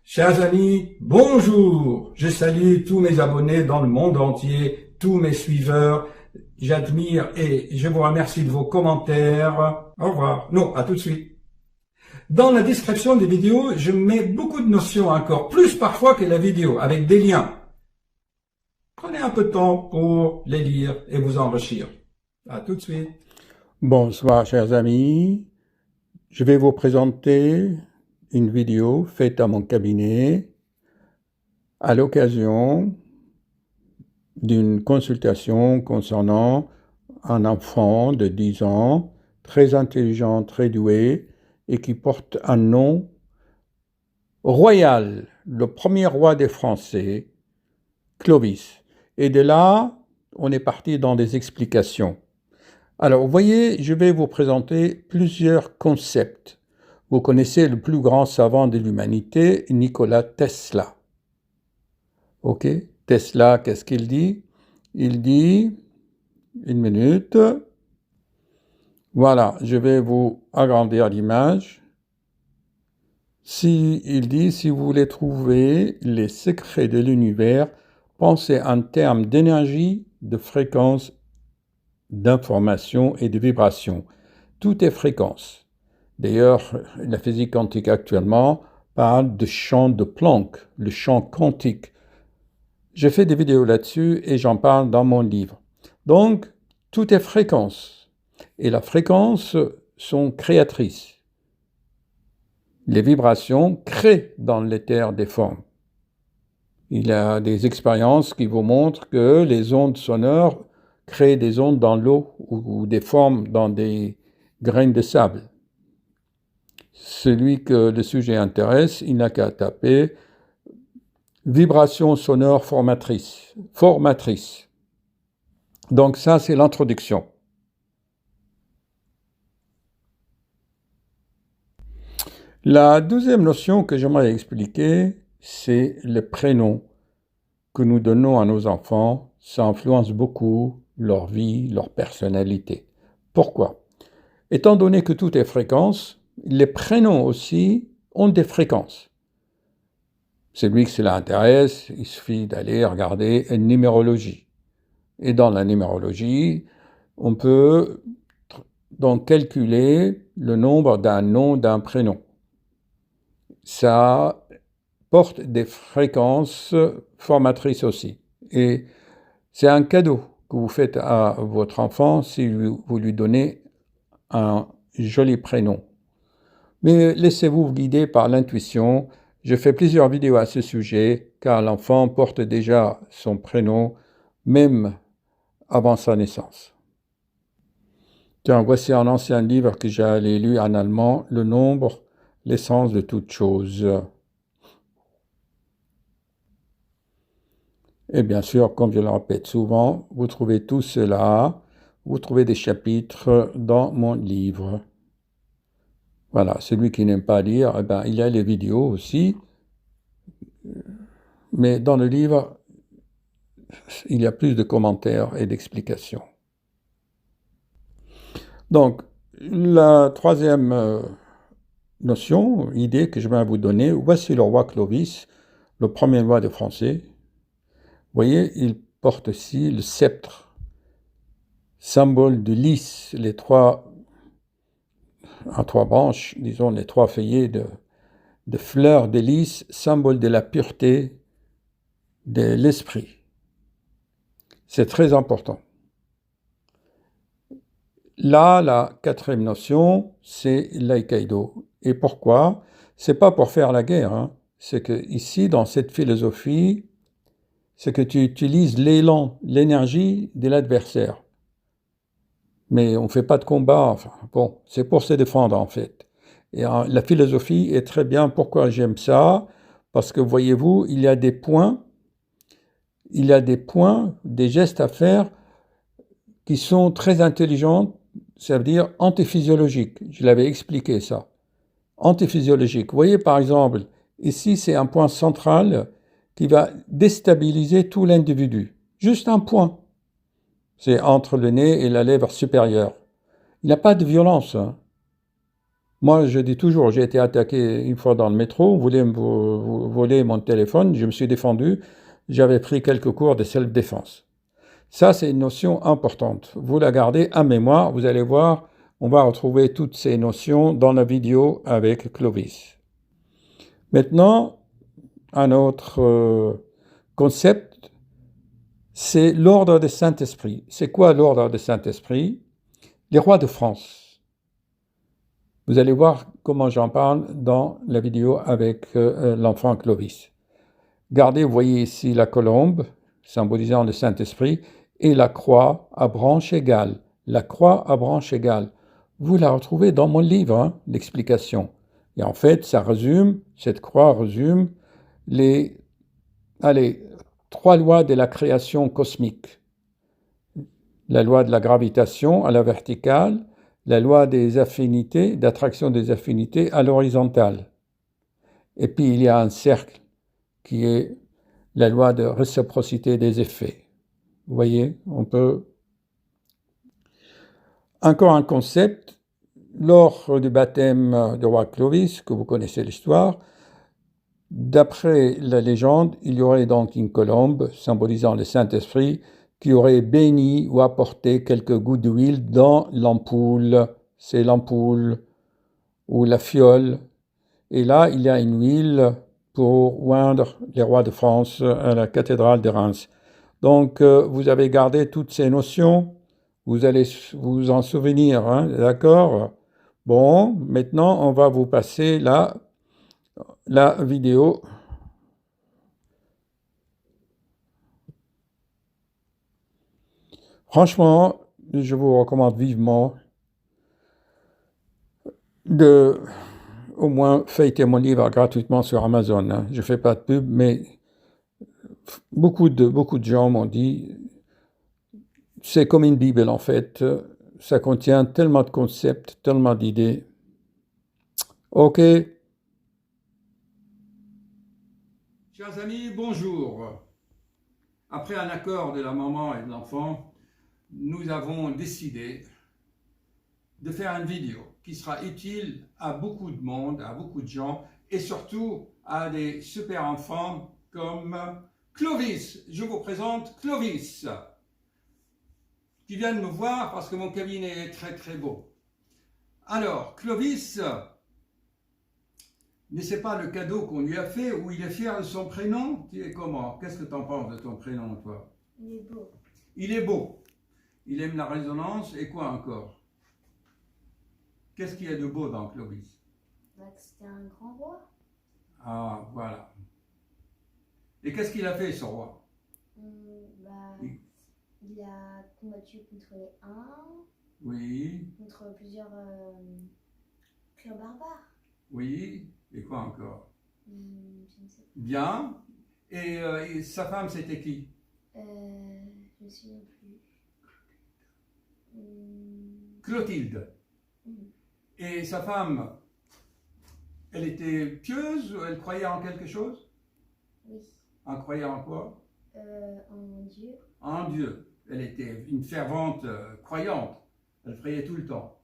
Chers amis, bonjour. Je salue tous mes abonnés dans le monde entier, tous mes suiveurs. J'admire et je vous remercie de vos commentaires. Au revoir. Non, à tout de suite. Dans la description des vidéos, je mets beaucoup de notions encore, plus parfois que la vidéo, avec des liens. Prenez un peu de temps pour les lire et vous enrichir. À tout de suite. Bonsoir chers amis, je vais vous présenter une vidéo faite à mon cabinet à l'occasion d'une consultation concernant un enfant de 10 ans, très intelligent, très doué et qui porte un nom royal, le premier roi des Français, Clovis. Et de là, on est parti dans des explications. Alors, vous voyez, je vais vous présenter plusieurs concepts. Vous connaissez le plus grand savant de l'humanité, Nikola Tesla. Ok, Tesla, qu'est-ce qu'il dit? Il dit, une minute, voilà, je vais vous agrandir l'image. Il dit, si vous voulez trouver les secrets de l'univers, pensez en termes d'énergie, de fréquence, d'information et de vibration. Tout est fréquence. D'ailleurs, la physique quantique actuellement parle de champ de Planck, le champ quantique. J'ai fait des vidéos là-dessus et j'en parle dans mon livre. Donc, tout est fréquence. Et les fréquences sont créatrices. Les vibrations créent dans l'éther des formes. Il y a des expériences qui vous montrent que les ondes sonores créent des ondes dans l'eau ou des formes dans des graines de sable. Celui que le sujet intéresse, il n'a qu'à taper vibration sonore formatrice. Formatrice. Donc ça, c'est l'introduction. La deuxième notion que j'aimerais expliquer, c'est le prénom que nous donnons à nos enfants. Ça influence beaucoup leur vie, leur personnalité. Pourquoi? Étant donné que tout est fréquence, les prénoms aussi ont des fréquences. Celui que cela intéresse, il suffit d'aller regarder une numérologie. Et dans la numérologie, on peut donc calculer le nombre d'un nom, d'un prénom. Ça porte des fréquences formatrices aussi. Et c'est un cadeau que vous faites à votre enfant si vous lui donnez un joli prénom. Mais laissez-vous guider par l'intuition. Je fais plusieurs vidéos à ce sujet, car l'enfant porte déjà son prénom, même avant sa naissance. Tiens, voici un ancien livre que j'ai lu en allemand, Le nombre, l'essence de toute chose. Et bien sûr, comme je le répète souvent, vous trouvez tout cela, vous trouvez des chapitres dans mon livre. Voilà, celui qui n'aime pas lire, eh ben, il y a les vidéos aussi. Mais dans le livre, il y a plus de commentaires et d'explications. Donc, la troisième notion, idée que je vais vous donner, voici le roi Clovis, le premier roi des Français. Vous voyez, il porte aussi le sceptre, symbole de lys, les trois branches, disons les trois feuillets de fleurs de lys, symbole de la pureté de l'esprit. C'est très important. Là, la quatrième notion, c'est l'aïkido. Et pourquoi? C'est pas pour faire la guerre, hein. C'est que ici, dans cette philosophie, c'est que tu utilises l'élan, l'énergie de l'adversaire. Mais on ne fait pas de combat, enfin, bon, c'est pour se défendre en fait. Et la philosophie est très bien. Pourquoi j'aime ça? Parce que voyez-vous, il y a des points, des gestes à faire qui sont très intelligents, ça veut dire antiphysiologiques. Je l'avais expliqué ça. Antiphysiologique. Vous voyez par exemple, ici c'est un point central qui va déstabiliser tout l'individu. Juste un point. C'est entre le nez et la lèvre supérieure. Il n'y a pas de violence, hein. Moi, je dis toujours, j'ai été attaqué une fois dans le métro, on voulait me voler mon téléphone, je me suis défendu, j'avais pris quelques cours de self-défense. Ça, c'est une notion importante. Vous la gardez en mémoire, vous allez voir, on va retrouver toutes ces notions dans la vidéo avec Clovis. Maintenant, un autre concept, c'est l'ordre des Saint-Esprit. C'est quoi l'ordre des Saint-Esprit? Les rois de France. Vous allez voir comment j'en parle dans la vidéo avec l'enfant Clovis. Gardez, vous voyez ici la colombe, symbolisant le Saint-Esprit, et la croix à branche égale. La croix à branche égale. Vous la retrouvez dans mon livre, hein, l'explication. Et en fait, ça résume, cette croix résume les, allez, 3 lois de la création cosmique. La loi de la gravitation à la verticale, la loi des affinités, d'attraction des affinités à l'horizontale. Et puis il y a un cercle qui est la loi de réciprocité des effets. Vous voyez, on peut... Encore un concept, lors du baptême du roi Clovis, que vous connaissez l'histoire, d'après la légende, il y aurait donc une colombe symbolisant le Saint-Esprit qui aurait béni ou apporté quelques gouttes d'huile dans l'ampoule. C'est l'ampoule ou la fiole. Et là, il y a une huile pour oindre les rois de France à la cathédrale de Reims. Donc, vous avez gardé toutes ces notions, vous allez vous en souvenir, hein, d'accord? Bon, maintenant, on va vous passer la vidéo. Franchement, je vous recommande vivement de au moins feuilleter mon livre gratuitement sur Amazon, hein. Je ne fais pas de pub, mais beaucoup de gens m'ont dit, c'est comme une Bible en fait. Ça contient tellement de concepts, tellement d'idées. Ok. Chers amis, bonjour. Après un accord de la maman et de l'enfant, nous avons décidé de faire une vidéo qui sera utile à beaucoup de monde, à beaucoup de gens, et surtout à des super enfants comme Clovis. Je vous présente Clovis, qui vient de me voir parce que mon cabinet est très très beau. Alors, Clovis, mais c'est pas le cadeau qu'on lui a fait, où il est fier de son prénom. Tu es comment? Qu'est-ce que tu en penses de ton prénom, toi? Il est beau. Il est beau. Il aime la résonance, et quoi encore? Qu'est-ce qu'il y a de beau dans Clovis? C'était un grand roi. Ah, voilà. Et qu'est-ce qu'il a fait, ce roi? Il a combattu contre les Huns, Oui, contre plusieurs clans barbares. oui, et quoi encore? Je ne sais pas. Bien. Et sa femme, c'était qui? Je ne me souviens plus. Clotilde. Et sa femme, elle était pieuse ou elle croyait en quelque chose? Oui. Elle croyait en quoi? En Dieu. En Dieu. Elle était une fervente croyante. Elle priait tout le temps.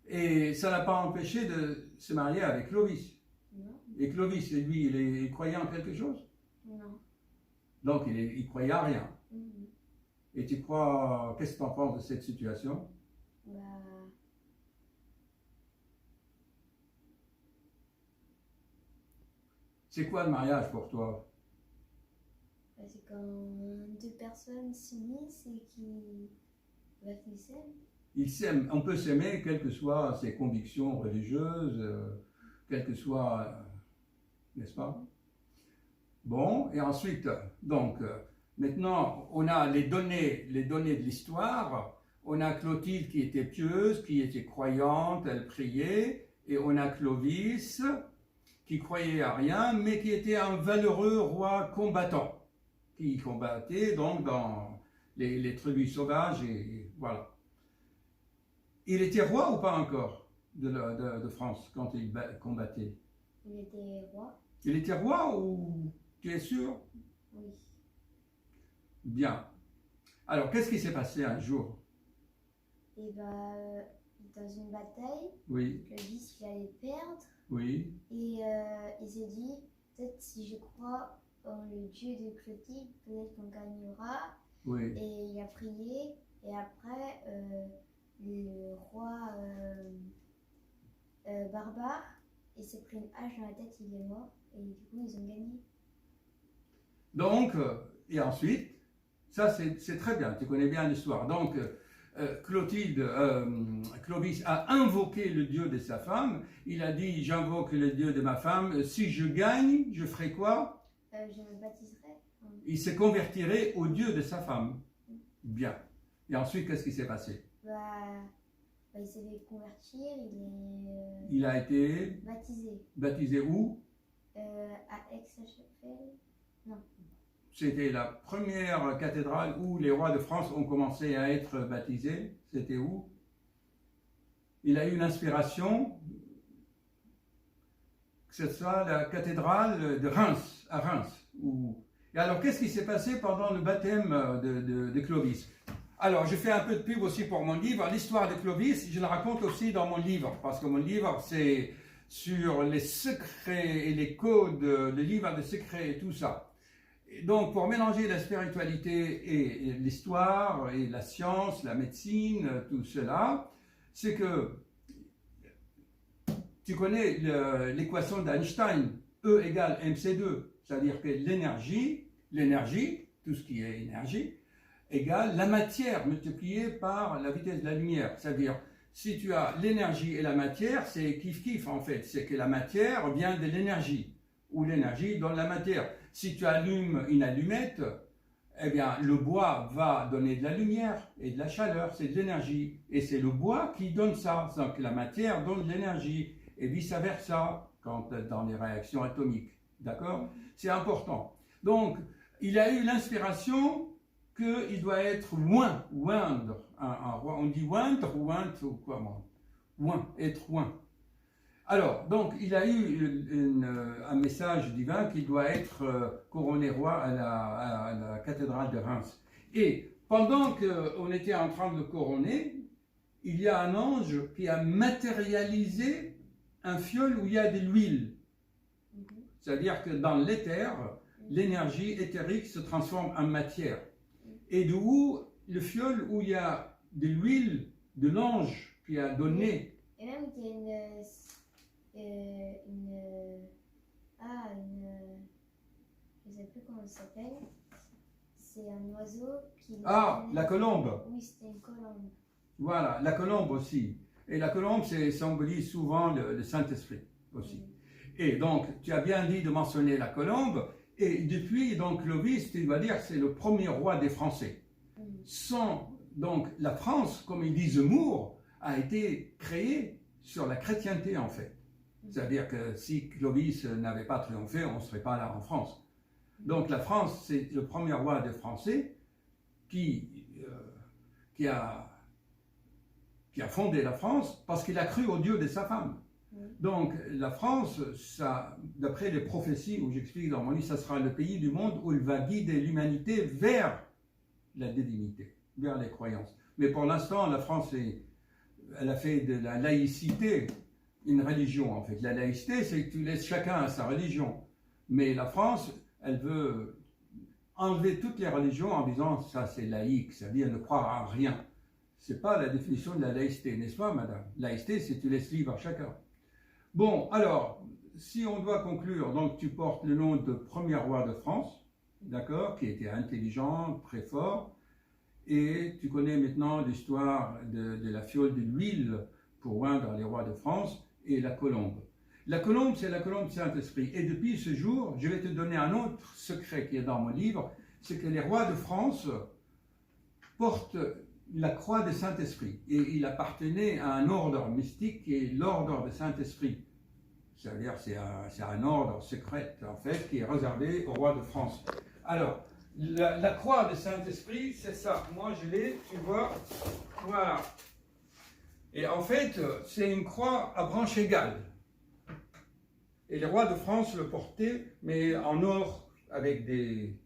Et ça n'a pas empêché de se marier avec Clovis. Non. Et Clovis, lui, il croyait en quelque chose? Non. Donc, il croyait à rien. Et tu crois, qu'est-ce que tu en penses de cette situation? C'est quoi le mariage pour toi? C'est quand deux personnes s'unissent et qui s'aiment. Ils s'aiment. On peut s'aimer, quelles que soient ses convictions religieuses, quelles que soient, n'est-ce pas? Bon, et ensuite, donc, maintenant, on a les données de l'histoire. On a Clotilde qui était pieuse, qui était croyante, elle priait, et on a Clovis qui croyait à rien, mais qui était un valeureux roi combattant, qui combattait donc dans les tribus sauvages, et voilà. Il était roi ou pas encore de France quand il combattait? Il était roi. Il était roi ou tu es sûr? Oui. Bien. Alors, qu'est-ce qui s'est passé un jour? Et dans une bataille, Oui, Clovis il allait perdre oui, et il s'est dit peut-être si je crois en le Dieu de Clotilde, peut-être qu'on gagnera. oui. Et il a prié et après le roi barbare, il s'est pris une hache dans la tête, il est mort et du coup ils ont gagné. Donc, et ensuite, ça c'est très bien, tu connais bien l'histoire. Donc, Clovis a invoqué le Dieu de sa femme. Il a dit, j'invoque le Dieu de ma femme. Si je gagne, je ferai quoi? Je me baptiserai. Il se convertirait au Dieu de sa femme. Bien. Et ensuite, qu'est-ce qui s'est passé? Il s'est fait convertir, Il a été baptisé baptisé où? à Aix-la-Chapelle. Non. C'était la première cathédrale où les rois de France ont commencé à être baptisés. C'était où? Il a eu une inspiration, que ce soit la cathédrale de Reims, à Reims. Et alors, qu'est-ce qui s'est passé pendant le baptême de Clovis? Alors, je fais un peu de pub aussi pour mon livre. L'histoire de Clovis, je la raconte aussi dans mon livre, parce que mon livre, c'est sur les secrets et les codes, le livre de secrets et tout ça. Donc, pour mélanger la spiritualité et l'histoire et la science, la médecine, tout cela, c'est que tu connais l'équation d'Einstein, E égale mc2, c'est-à-dire que l'énergie, tout ce qui est énergie, égale la matière multipliée par la vitesse de la lumière. C'est-à-dire, si tu as l'énergie et la matière, c'est kiff-kiff en fait, c'est que la matière vient de l'énergie, ou l'énergie donne la matière. Si tu allumes une allumette, eh bien, le bois va donner de la lumière et de la chaleur, c'est de l'énergie. Et c'est le bois qui donne ça, donc la matière donne de l'énergie, et vice-versa, dans les réactions atomiques. D'accord? C'est important. Donc, il a eu l'inspiration qu'il doit être oindre. On dit oindre ou comment? Être oint. Alors, donc, il a eu un message divin qu'il doit être couronné roi à la cathédrale de Reims. Et pendant qu'on était en train de le couronner, il y a un ange qui a matérialisé un fiole où il y a de l'huile. C'est-à-dire que dans l'éther, l'énergie éthérique se transforme en matière. Et d'où le fiole où il y a de l'huile de l'ange qui a donné. Et même qu'il y a je ne sais plus comment ça s'appelle. C'est un oiseau qui... Ah, la colombe. Oui, c'était une colombe. Voilà, la colombe aussi. Et la colombe, symbolise souvent le Saint-Esprit aussi. Et donc, tu as bien dit de mentionner la colombe. Et depuis, donc, Clovis, tu vas dire, c'est le premier roi des Français. Donc, la France, comme il dit Zemmour, a été créée sur la chrétienté, en fait. C'est-à-dire que si Clovis n'avait pas triomphé, on ne serait pas là en France. Donc, la France, c'est le premier roi des Français qui a fondé la France parce qu'il a cru au Dieu de sa femme. Donc, la France, d'après les prophéties où j'explique dans mon livre, ça sera le pays du monde où il va guider l'humanité vers la divinité, vers les croyances. Mais pour l'instant, la France, elle a fait de la laïcité une religion, en fait. La laïcité, c'est que tu laisses chacun à sa religion. Mais la France, elle veut enlever toutes les religions en disant, ça c'est laïque, c'est-à-dire ne croire à rien. C'est pas la définition de la laïcité, n'est-ce pas, madame? Laïcité, c'est tu laisses libre à chacun. Bon, alors, si on doit conclure, donc tu portes le nom de premier roi de France, d'accord, qui était intelligent, très fort, et tu connais maintenant l'histoire de la fiole de l'huile pour oindre les rois de France, et la colombe. La colombe, c'est la colombe Saint-Esprit. Et depuis ce jour, je vais te donner un autre secret qui est dans mon livre, c'est que les rois de France portent la croix de Saint-Esprit. Et il appartenait à un ordre mystique qui est l'ordre de Saint-Esprit. C'est-à-dire c'est un ordre secret, en fait, qui est réservé au roi de France. Alors, la croix de Saint-Esprit, c'est ça. Moi, je l'ai, tu vois, voilà. Et en fait, c'est une croix à branches égales. Et les rois de France le portaient, mais en or, avec des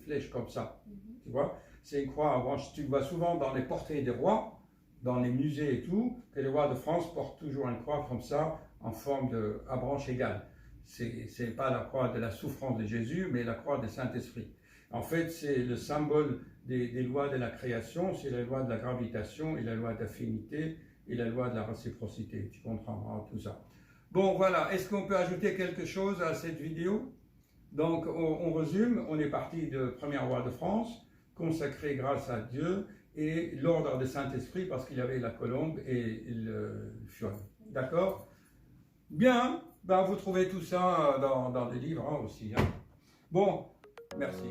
flèches comme ça. Tu vois, c'est une croix à branches. Tu le vois souvent dans les portraits des rois. dans les musées et tout, que les rois de France portent toujours une croix comme ça, en forme à branche égale. C'est pas la croix de la souffrance de Jésus, mais la croix du Saint-Esprit. En fait, c'est le symbole des lois de la création, c'est la loi de la gravitation et la loi d'affinité et la loi de la réciprocité. Tu comprendras tout ça. Bon, voilà. Est-ce qu'on peut ajouter quelque chose à cette vidéo? Donc, on résume. On est parti de premier roi de France, consacré grâce à Dieu, et l'ordre de Saint-Esprit parce qu'il y avait la colombe et le fiole. D'accord? Bien. Ben, vous trouvez tout ça dans des livres aussi. Hein. Bon, merci.